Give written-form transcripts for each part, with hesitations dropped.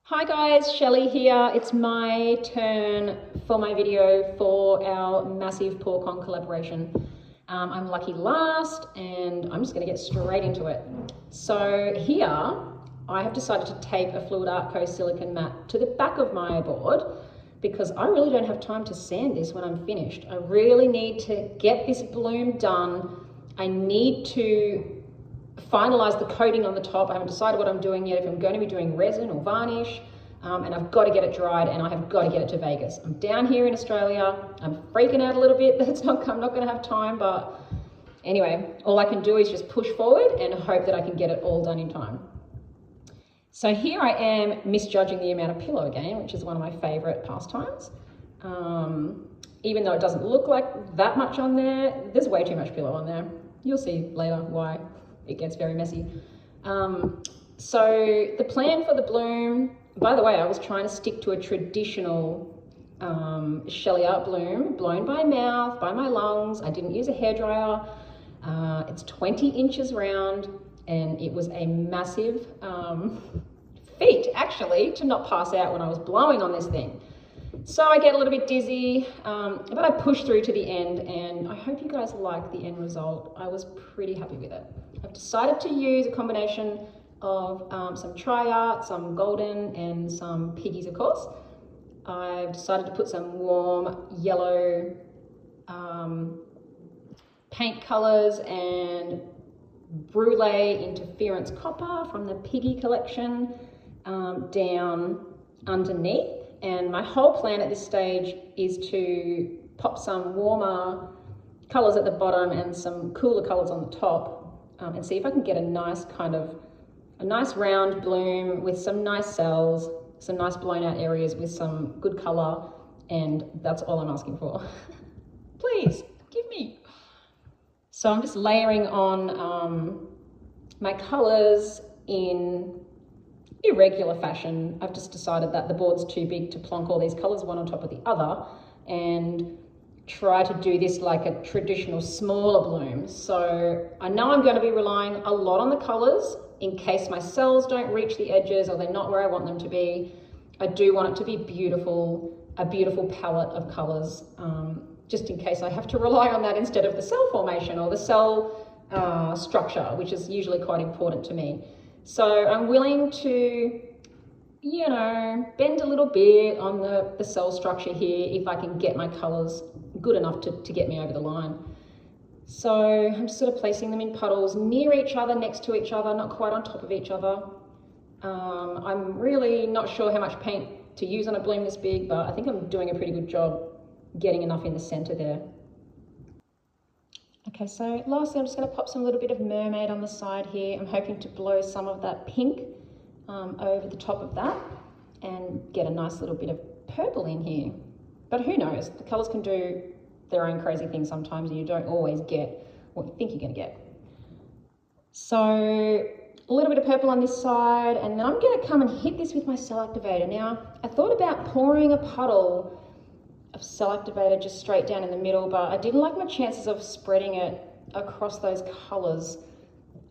Hi guys, Shelley here. It's my turn for my video for our massive Pourcon collaboration. I'm lucky last and I'm just going to get straight into it. So here I have decided to tape a Fluid Art silicone mat to the back of my board because I really don't have time to sand this when I'm finished. I really need to get this bloom done. I need to finalize the coating on the top. I haven't decided what I'm doing yet, if I'm going to be doing resin or varnish, and I've got to get it dried and I have got to get it to Vegas. I'm down here in Australia. I'm freaking out a little bit that I'm not going to have time, but anyway, all I can do is just push forward and hope that I can get it all done in time. So here I am misjudging the amount of pillow again, which is one of my favorite pastimes. Even though it doesn't look like that much on there, there's way too much pillow on there. You'll see later why it gets very messy. So the plan for the bloom, by the way, I was trying to stick to a traditional Sheleeart bloom, blown by mouth, by my lungs. I didn't use a hairdryer. It's 20 inches round, and it was a massive feat, actually, to not pass out when I was blowing on this thing. So I get a little bit dizzy, but I push through to the end, and I hope you guys like the end result. I was pretty happy with it. I've decided to use a combination of some Triart, some golden, and some piggies, of course. I've decided to put some warm yellow paint colors and BRULEE interference copper from the piggy collection down underneath. And my whole plan at this stage is to pop some warmer colors at the bottom and some cooler colors on the top, and see if I can get a nice round bloom with some nice cells, some nice blown out areas with some good color, and that's all I'm asking for. Please give me. So I'm just layering on my colors in irregular fashion. I've just decided that the board's too big to plonk all these colors one on top of the other and try to do this like a traditional smaller bloom. So I know I'm going to be relying a lot on the colors in case my cells don't reach the edges or they're not where I want them to be. I do want it to be beautiful, a beautiful palette of colors, just in case I have to rely on that instead of the cell formation or the cell structure, which is usually quite important to me. So I'm willing to, you know, bend a little bit on the cell structure here if I can get my colors good enough to get me over the line. So I'm just sort of placing them in puddles near each other, next to each other, not quite on top of each other. I'm really not sure how much paint to use on a bloom this big, but I think I'm doing a pretty good job getting enough in the center there. Okay, so lastly, I'm just going to pop some little bit of Mermaid on the side here. I'm hoping to blow some of that pink over the top of that and get a nice little bit of purple in here. But who knows? The colors can do their own crazy things sometimes, and you don't always get what you think you're going to get. So a little bit of purple on this side, and then I'm going to come and hit this with my cell activator. Now, I thought about pouring a puddle of cell activator just straight down in the middle, but I didn't like my chances of spreading it across those colors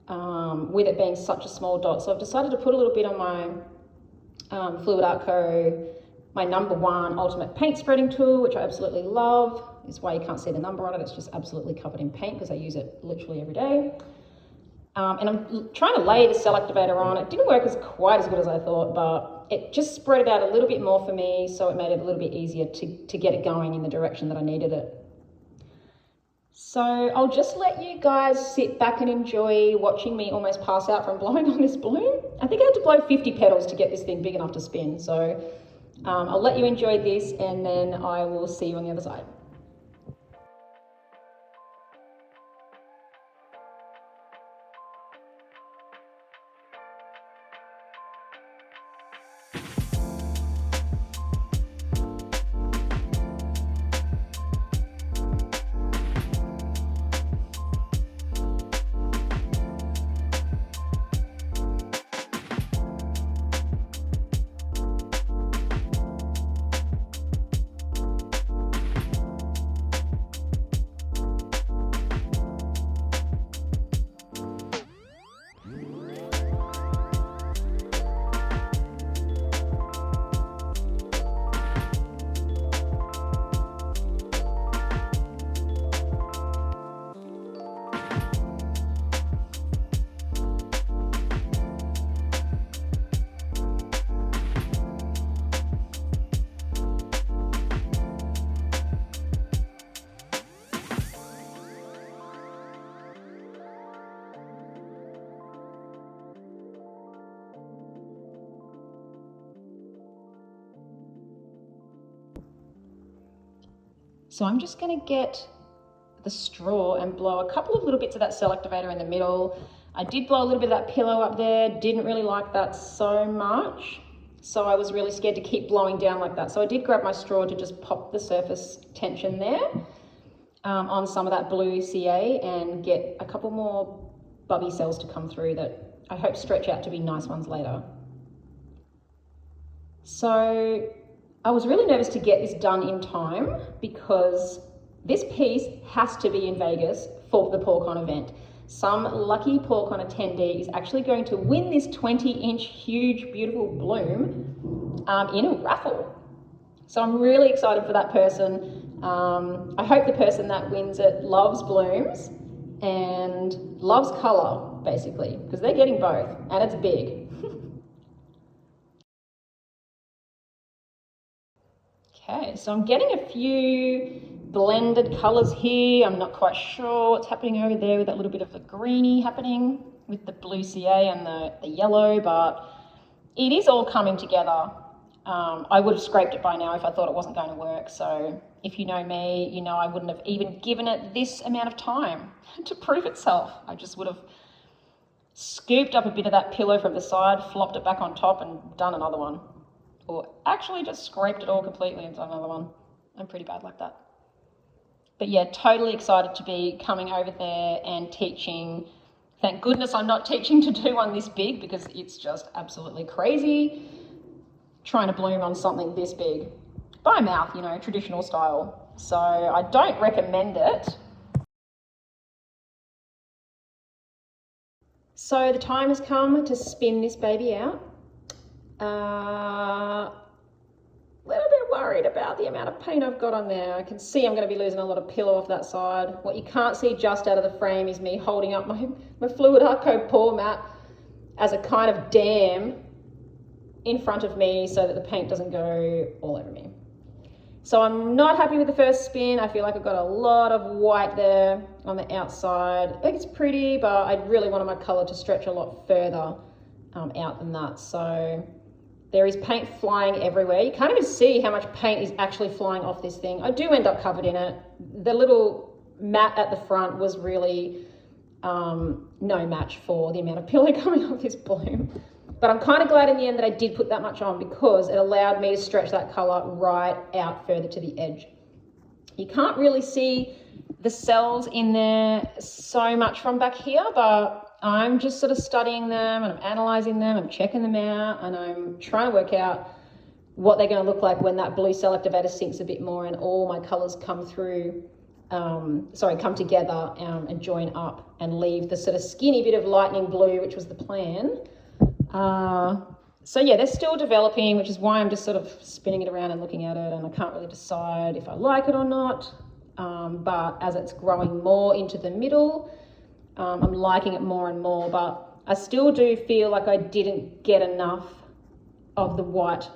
with it being such a small dot. So I've decided to put a little bit on my Fluid Art my #1 ultimate paint spreading tool, which I absolutely love. It's why you can't see the number on it. It's just absolutely covered in paint because I use it literally every day. And I'm trying to lay the cell activator on. It didn't work quite as good as I thought, but it just spread it out a little bit more for me, so it made it a little bit easier to get it going in the direction that I needed it. So I'll just let you guys sit back and enjoy watching me almost pass out from blowing on this bloom. I think I had to blow 50 petals to get this thing big enough to spin. So I'll let you enjoy this, and then I will see you on the other side. So I'm just going to get the straw and blow a couple of little bits of that cell activator in the middle. I did blow a little bit of that pillow up there, didn't really like that so much. So I was really scared to keep blowing down like that. So I did grab my straw to just pop the surface tension there on some of that blue CA and get a couple more bubby cells to come through that I hope stretch out to be nice ones later. So I was really nervous to get this done in time because this piece has to be in Vegas for the Pourcon event. Some lucky Pourcon attendee is actually going to win this 20-inch huge, beautiful bloom in a raffle. So I'm really excited for that person. I hope the person that wins it loves blooms and loves color, basically, because they're getting both, and it's big. Okay, so I'm getting a few blended colors here. I'm not quite sure what's happening over there with that little bit of the greeny happening with the blue CA and the yellow, but it is all coming together. I would have scraped it by now if I thought it wasn't going to work. So if you know me, you know I wouldn't have even given it this amount of time to prove itself. I just would have scooped up a bit of that pillow from the side, flopped it back on top and done another one. Or actually just scraped it all completely and done another one. I'm pretty bad like that. But yeah, totally excited to be coming over there and teaching. Thank goodness I'm not teaching to do one this big because it's just absolutely crazy trying to bloom on something this big. By mouth, you know, traditional style. So I don't recommend it. So the time has come to spin this baby out. Little bit worried about the amount of paint I've got on there. I can see I'm going to be losing a lot of pillow off that side. What you can't see just out of the frame is me holding up my Fluid Arco pour mat as a kind of dam in front of me so that the paint doesn't go all over me. So I'm not happy with the first spin. I feel like I've got a lot of white there on the outside. It's pretty, but I really wanted my color to stretch a lot further out than that. So there is paint flying everywhere. You can't even see how much paint is actually flying off this thing. I do end up covered in it. The little mat at the front was really no match for the amount of pillow coming off this bloom. But I'm kind of glad in the end that I did put that much on because it allowed me to stretch that color right out further to the edge. You can't really see the cells in there so much from back here, but I'm just sort of studying them and I'm analyzing them, I'm checking them out, and I'm trying to work out what they're going to look like when that blue cell activator sinks a bit more and all my colors come through, come together and join up and leave the sort of skinny bit of lightning blue, which was the plan. So yeah, they're still developing, which is why I'm just sort of spinning it around and looking at it, and I can't really decide if I like it or not. But as it's growing more into the middle, I'm liking it more and more, but I still do feel like I didn't get enough of the white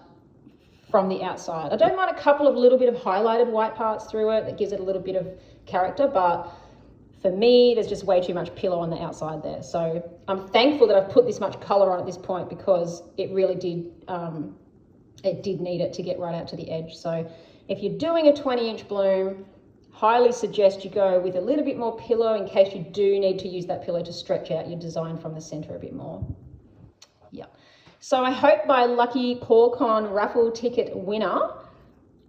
from the outside. I don't mind a couple of little bit of highlighted white parts through it that gives it a little bit of character, but for me, there's just way too much pillow on the outside there. So I'm thankful that I've put this much color on at this point because it really did, it did need it to get right out to the edge. So if you're doing a 20-inch bloom, highly suggest you go with a little bit more pillow in case you do need to use that pillow to stretch out your design from the center a bit more. Yeah. So I hope my lucky Pourcon raffle ticket winner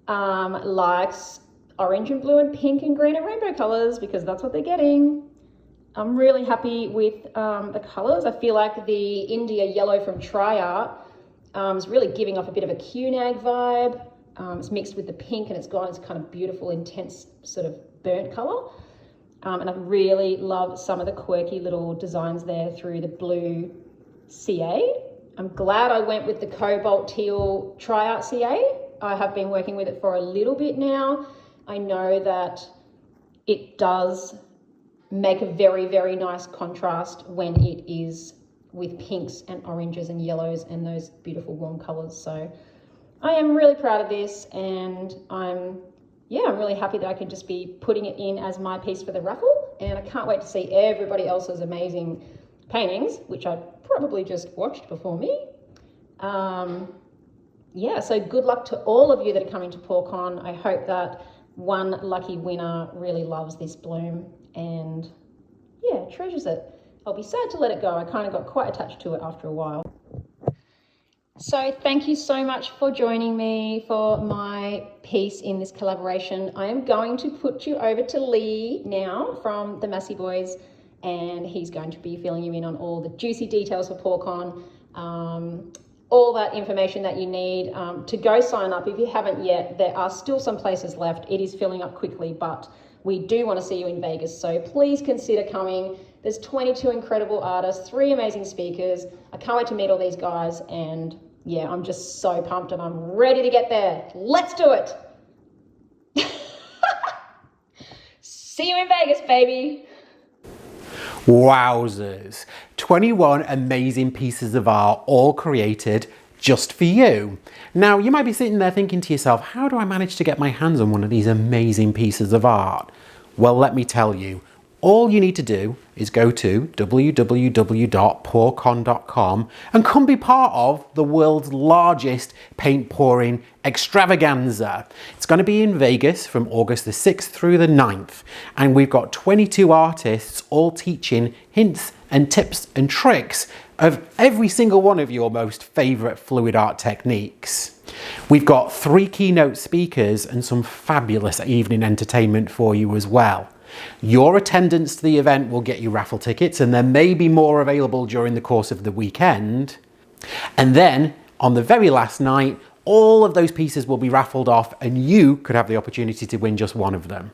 likes orange and blue and pink and green and rainbow colors because that's what they're getting. I'm really happy with the colors. I feel like the India yellow from TRIART is really giving off a bit of a QNAG vibe. It's mixed with the pink and it's got this kind of beautiful, intense sort of burnt color. And I really love some of the quirky little designs there through the blue CA. I'm glad I went with the cobalt teal TRIART CA. I have been working with it for a little bit now. I know that it does make a very, very nice contrast when it is with pinks and oranges and yellows and those beautiful warm colors. So I am really proud of this, and I'm really happy that I can just be putting it in as my piece for the raffle, and I can't wait to see everybody else's amazing paintings, which I probably just watched before me. So good luck to all of you that are coming to Pourcon. I hope that one lucky winner really loves this bloom and yeah, treasures it. I'll be sad to let it go. I kind of got quite attached to it after a while. So thank you so much for joining me for my piece in this collaboration. I am going to put you over to Lee now from the Massey Boys, and he's going to be filling you in on all the juicy details for Pourcon, all that information that you need to go sign up. If you haven't yet, there are still some places left. It is filling up quickly, but we do want to see you in Vegas, so please consider coming. There's 22 incredible artists, 3 amazing speakers. I can't wait to meet all these guys, and yeah, I'm just so pumped and I'm ready to get there. Let's do it. See you in Vegas, baby. Wowzers. 21 amazing pieces of art, all created just for you. Now, you might be sitting there thinking to yourself, how do I manage to get my hands on one of these amazing pieces of art? Well, let me tell you. All you need to do is go to www.pourcon.com and come be part of the world's largest paint pouring extravaganza. It's going to be in Vegas from August the 6th through the 9th, and we've got 22 artists all teaching hints and tips and tricks of every single one of your most favourite fluid art techniques. We've got 3 keynote speakers and some fabulous evening entertainment for you as well. Your attendance to the event will get you raffle tickets, and there may be more available during the course of the weekend. And then on the very last night, all of those pieces will be raffled off and you could have the opportunity to win just one of them.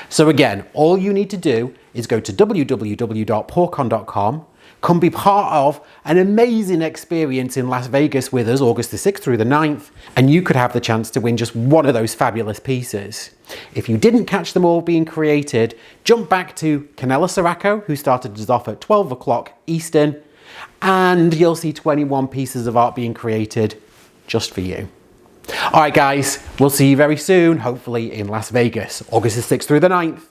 So again, all you need to do is go to www.pourcon.com, come be part of an amazing experience in Las Vegas with us August the 6th through the 9th, and you could have the chance to win just one of those fabulous pieces. If you didn't catch them all being created, jump back to Canella Siracco, who started us off at 12 o'clock Eastern, and you'll see 21 pieces of art being created just for you. All right, guys, we'll see you very soon, hopefully in Las Vegas, August the 6th through the 9th.